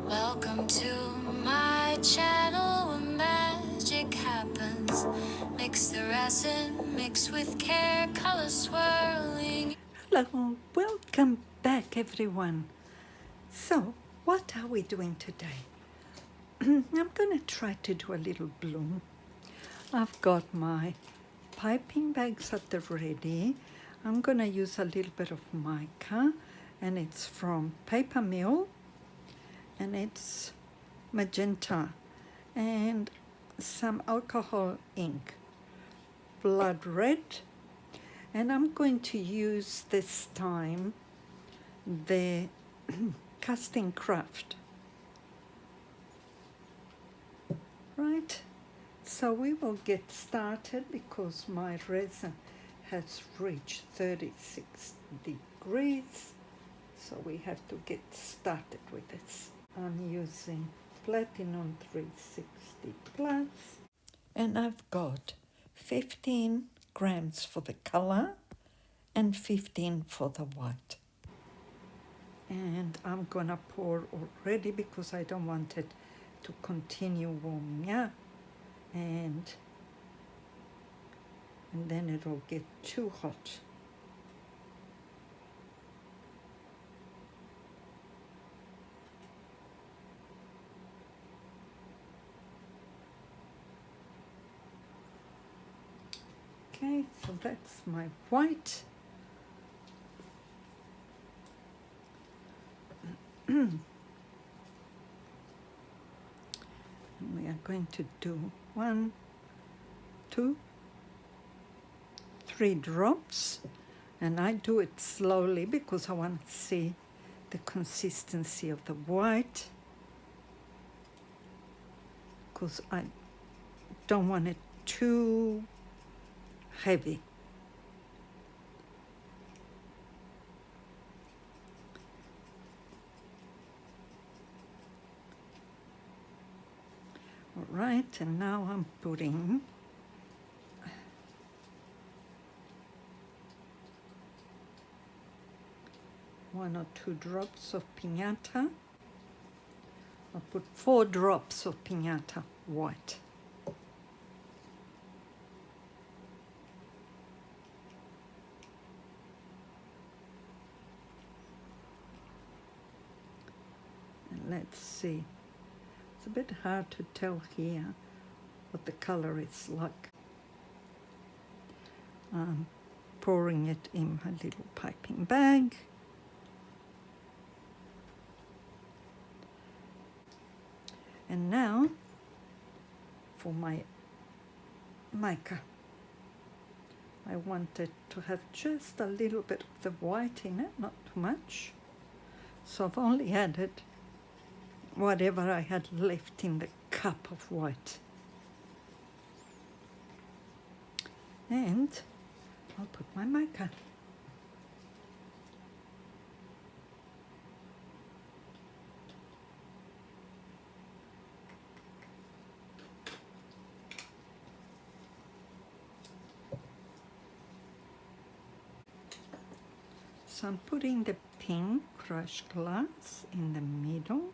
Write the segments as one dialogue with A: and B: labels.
A: Welcome to my channel where magic happens. Mix the resin, mix with care, color swirling. Hello, welcome back everyone. So, what are we doing today? I'm going to try to do a little bloom. I've got my piping bags at the ready. I'm going to use a little bit of mica, and it's from Paper Mill, and it's magenta, and some alcohol ink, blood red, and I'm going to use this time the casting craft. Right, so we will get started because my resin has reached 36 degrees, so we have to get started with this. I'm using Platinum 360 Plus, and I've got 15 grams for the color and 15 for the white. And I'm gonna pour already because I don't want it to continue warming up, and then it'll get too hot. Okay, so that's my white. And we are going to do 1, 2, 3 drops, and I do it slowly because I want to see the consistency of the white, because I don't want it too heavy. All right, and now I'm putting one or 2 drops of piñata. I'll put 4 drops of piñata white. And let's see. It's a bit hard to tell here what the color is like. I'm pouring it in my little piping bag. And now for my mica. I wanted to have just a little bit of the white in it, not too much. So I've only added whatever I had left in the cup of white. And I'll put my mica. So I'm putting the pink crushed glass in the middle.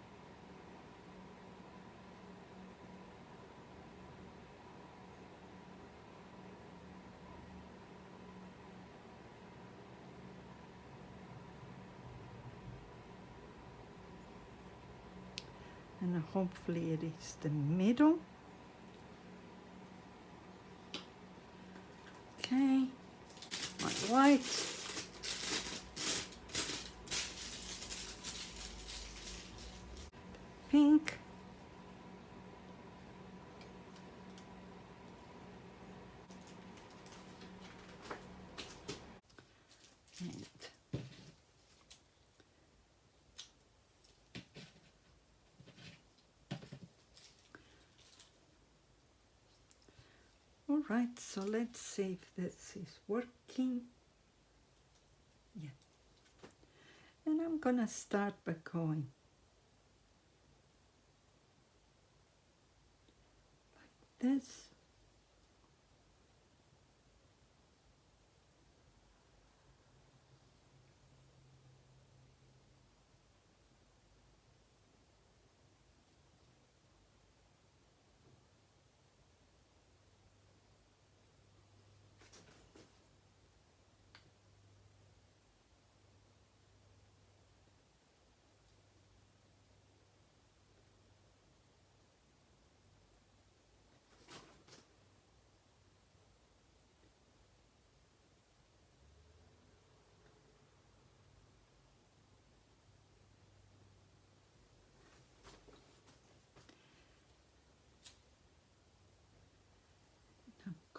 A: And hopefully it is the middle. Okay, my white. Pink. And all right, so let's see if this is working. Yeah. And I'm gonna start by going like this.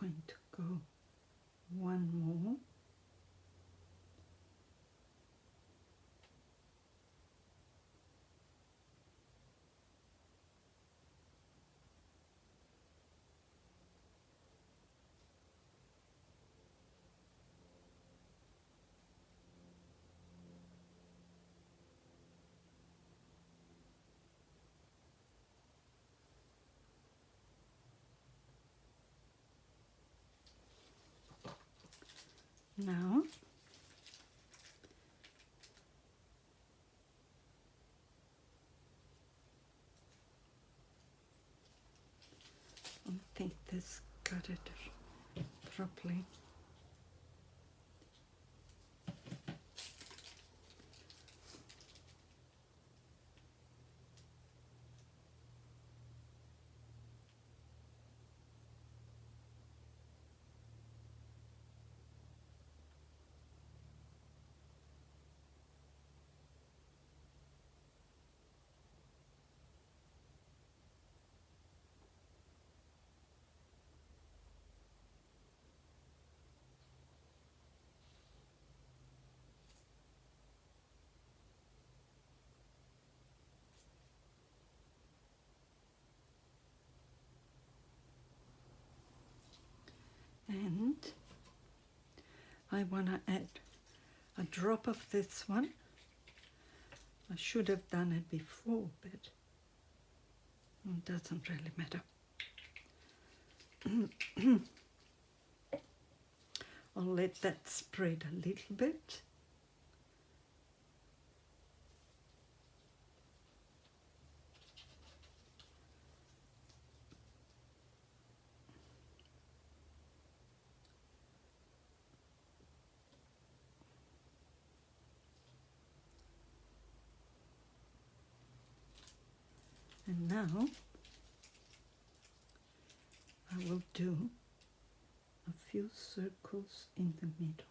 B: going to go one more. Now I think this got it properly. And I want to add a drop of this one. I should have done it before, but it doesn't really matter. I'll let that spread a little bit. And now I will do a few circles in the middle.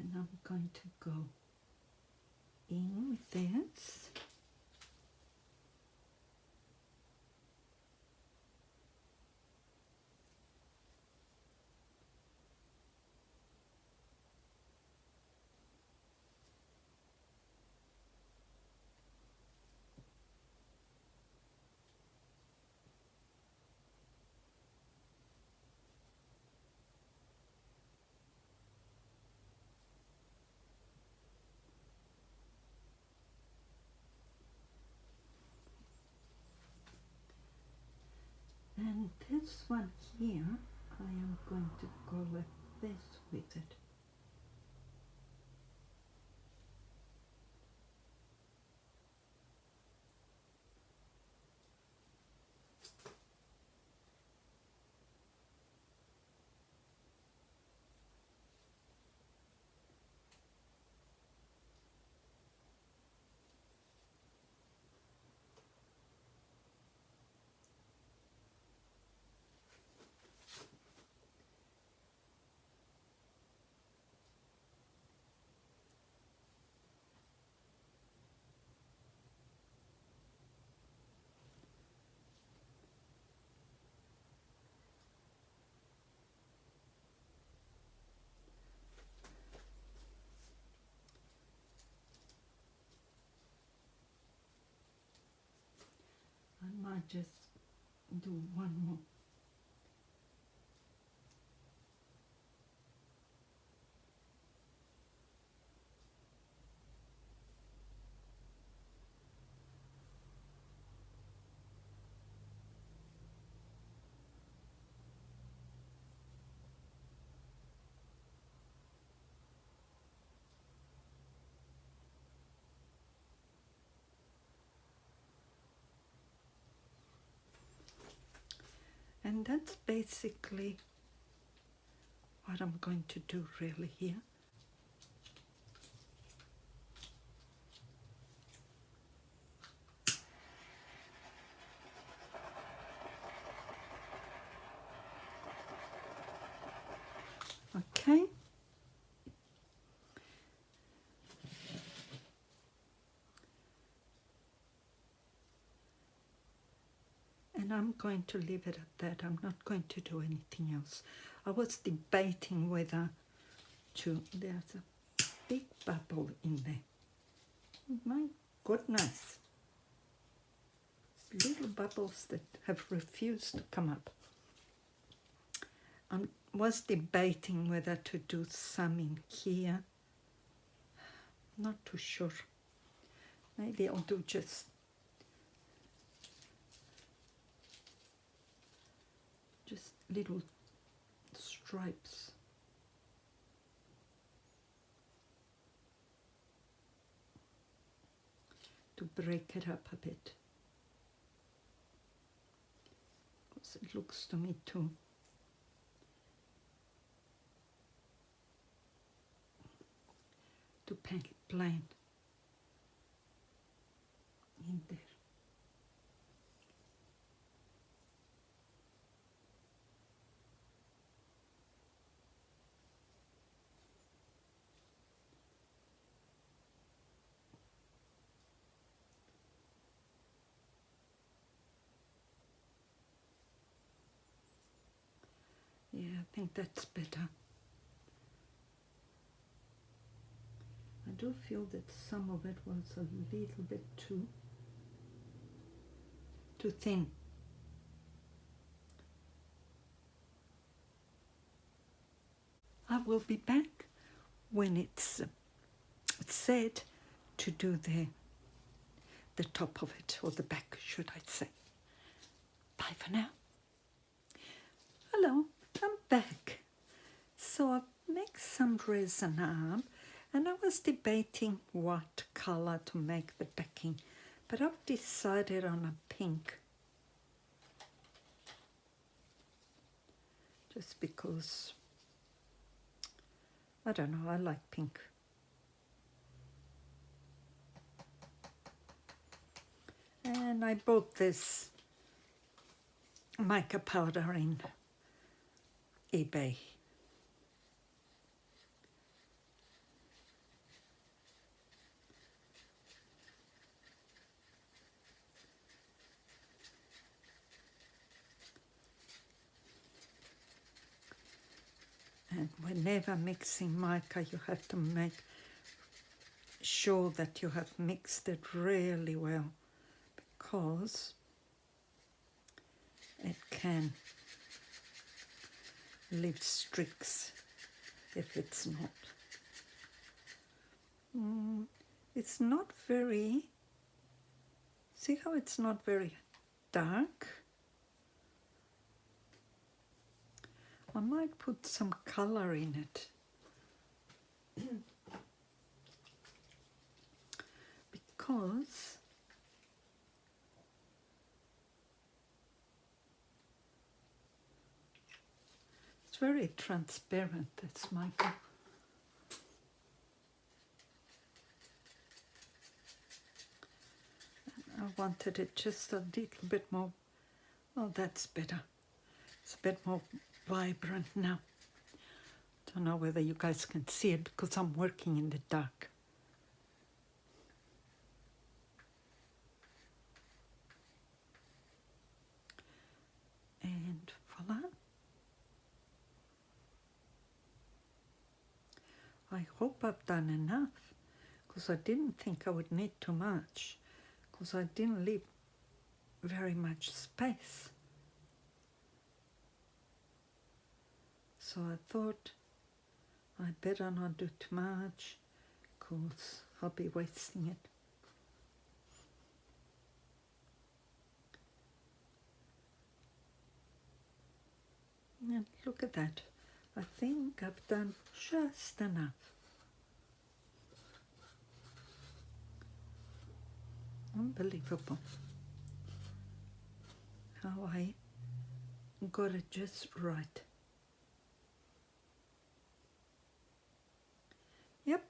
B: And I'm going to go in with this. And this one here, I am going to go like this with it. I might just do one more. And that's basically what I'm going to do really here. And I'm going to leave it at that. I'm not going to do anything else. I was debating whether to, there's a big bubble in there. My goodness. Little bubbles that have refused to come up. I was debating whether to do some in here. Not too sure. Maybe I'll do just little stripes. To break it up a bit. Because it looks to me too plain in there. Yeah, I think that's better. I do feel that some of it was a little bit too thin. I will be back when it's said to do the top of it, or the back, should I say. Bye for now. Hello, I'm back. So I've mixed some resin up, and I was debating what color to make the backing, but I've decided on a pink. Just because, I don't know, I like pink. And I bought this mica powder in eBay. And whenever mixing mica, you have to make sure that you have mixed it really well, because it can leave streaks if it's not. It's not very, see how it's not very dark? I might put some color in it. Because it's very transparent, this mica. I wanted it just a little bit more, oh, that's better. It's a bit more vibrant now. Don't know whether you guys can see it because I'm working in the dark. And voila. I hope I've done enough, because I didn't think I would need too much, because I didn't leave very much space. So I thought I'd better not do too much, because I'll be wasting it. And look at that. I think I've done just enough. Unbelievable how I got it just right. Yep,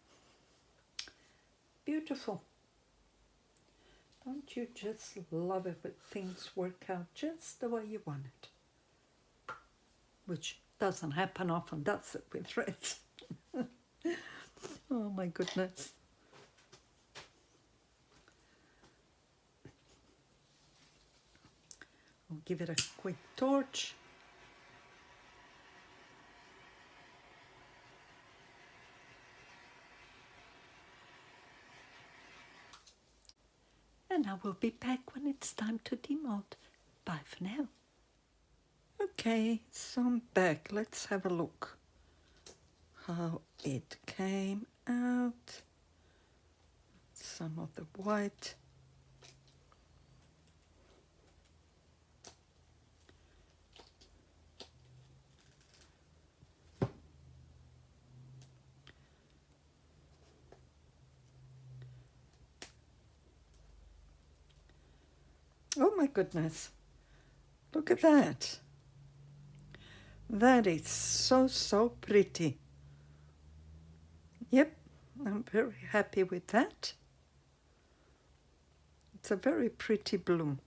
B: beautiful. Don't you just love it when things work out just the way you want it? Which doesn't happen often, does it, with threads? Oh my goodness. I'll give it a quick torch. And I will be back when it's time to demold. Bye for now. Okay, so I'm back. Let's have a look how it came out. Some of the white. Oh my goodness, look at that. That is so pretty. Yep, I'm very happy with that. It's a very pretty bloom.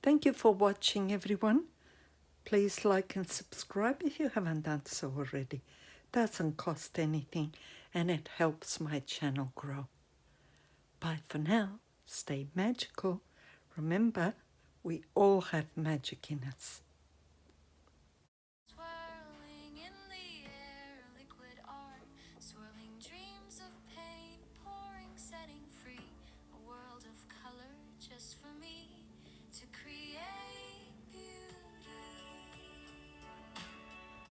B: Thank you for watching, everyone. Please like and subscribe if you haven't done so already. Doesn't cost anything and it helps my channel grow. Bye for now. Stay magical. Remember, we all have magic in us.